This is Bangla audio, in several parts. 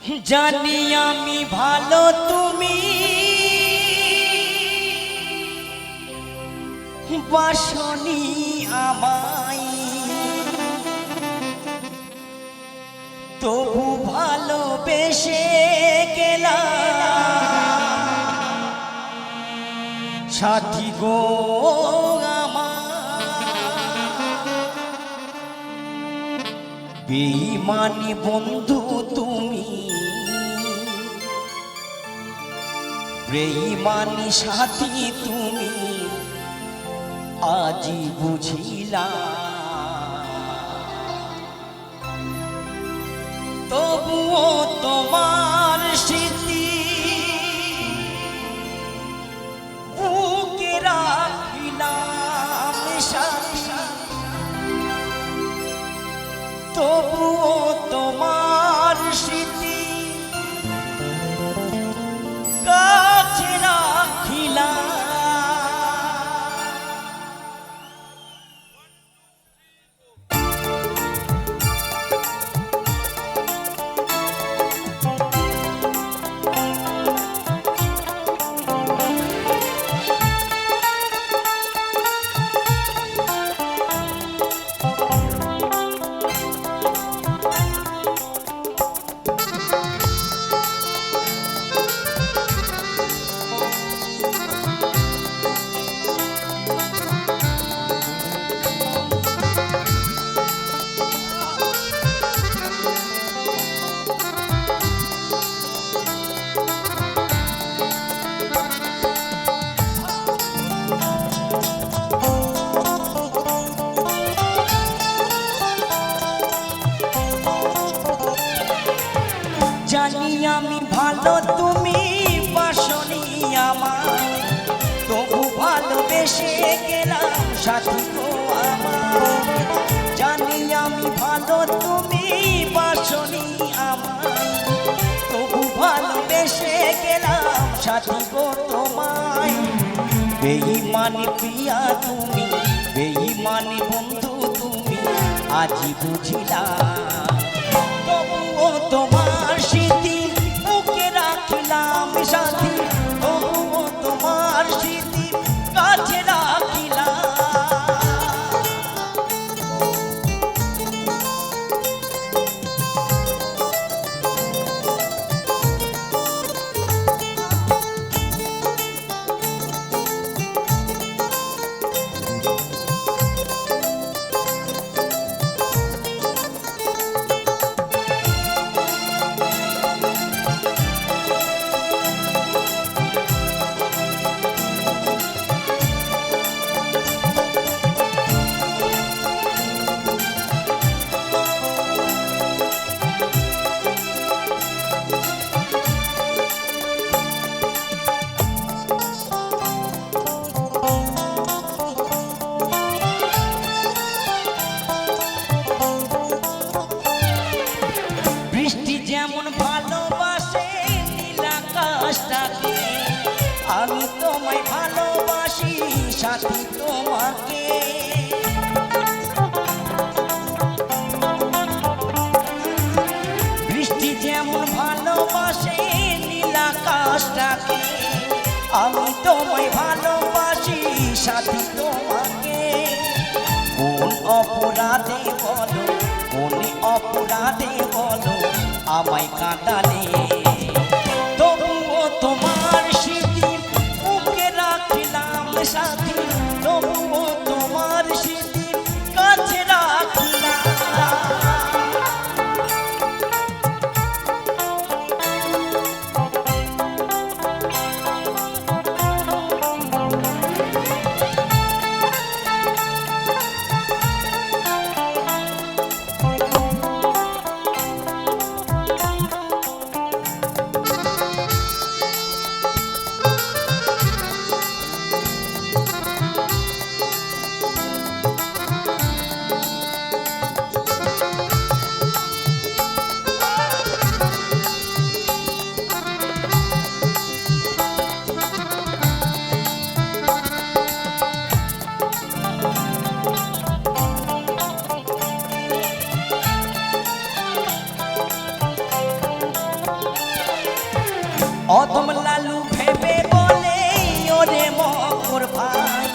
জানি আমি ভালো তুমি বাসনি আমায়, তবু ভালোবেসে গেলাম সাথী গো আমার। বেঈমানি বন্ধু তুমি, বেঈমানি সাথী তুমি, আজি বুঝিলাম। তবুও তোমার স্মৃতি বুকে রাখিলাম সাথী, তবুও তোমার স্মৃতি কাছে রাখিলাম। জানি আমি ভালো তুমি বাসনি আমায়, তবু ভালোবেসে গেলাম সাথী গো আমার। জানি আমি ভালো তুমি বাসনি আমায়, তবু ভালোবেসে গেলাম সাথী গো তোমায়। বেঈমানি প্রিয়া তুমি, বেঈমানি বন্ধু তুমি, আজি বুঝিলাম। তবুও তোমার স্মৃতি বুকে রাখিলাম সাথী, তবুও তোমার স্মৃতি কাছে রাখিলাম। যেমন ভালোবাসে নীল আকাশটাকে, আমি তোমায় ভালোবাসি সাথী তোমাকে। বৃষ্টি যেমন ভালোবাসে নীল আকাশটাকে, আমি তোমায় ভালোবাসি সাথী তোমাকে। কোন অপরাধে বলো, কোন অপরাধে বলো আমায় কাঁদালে, তবুও তোমার স্মৃতি বুকে রাখিলাম সাথী, তবুও তোমার স্মৃতি কাছে রাখিলাম। অদম লালু ভেবে বলে ওরে মকর ভাই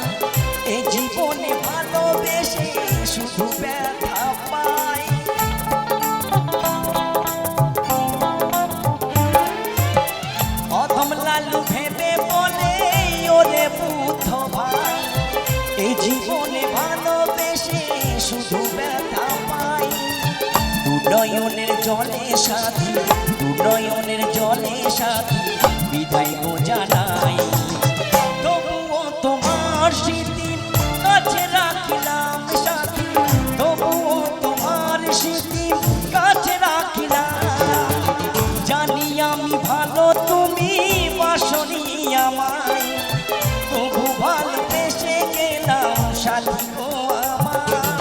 এই জীবনে ভালোবেসে শুধু ব্যথা পাই। অদম লালু ভেবে বলে ওরে বুদ্ধ ভাই এই জীবনে ভালোবেসে শুধু ব্যথা পাই। দুনয়নের জলে সাথী দুনয়নের জলে সাথী বিদায় গো জানাই। তবুও তোমার স্মৃতি কাছে রাখিলাম সাথী তবুও তোমার স্মৃতি কাছে রাখিলাম। জানি আমি ভালো তুমি বাসনি আমায় তবু ভালোবেসে গেলাম সাথী গো আমার।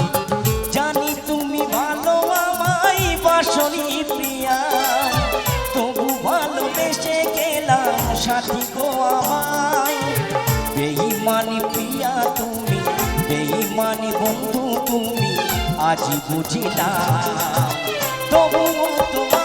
জানি তুমি ভালো আমায় বাসনি প্রিয়া তবু ভালোবেসে গেলাম সাথী গো আমায়। বেঈমানি প্রিয়া তুমি বেঈমানি বন্ধু তুমি আজ বুঝিলাম তবুও তোমার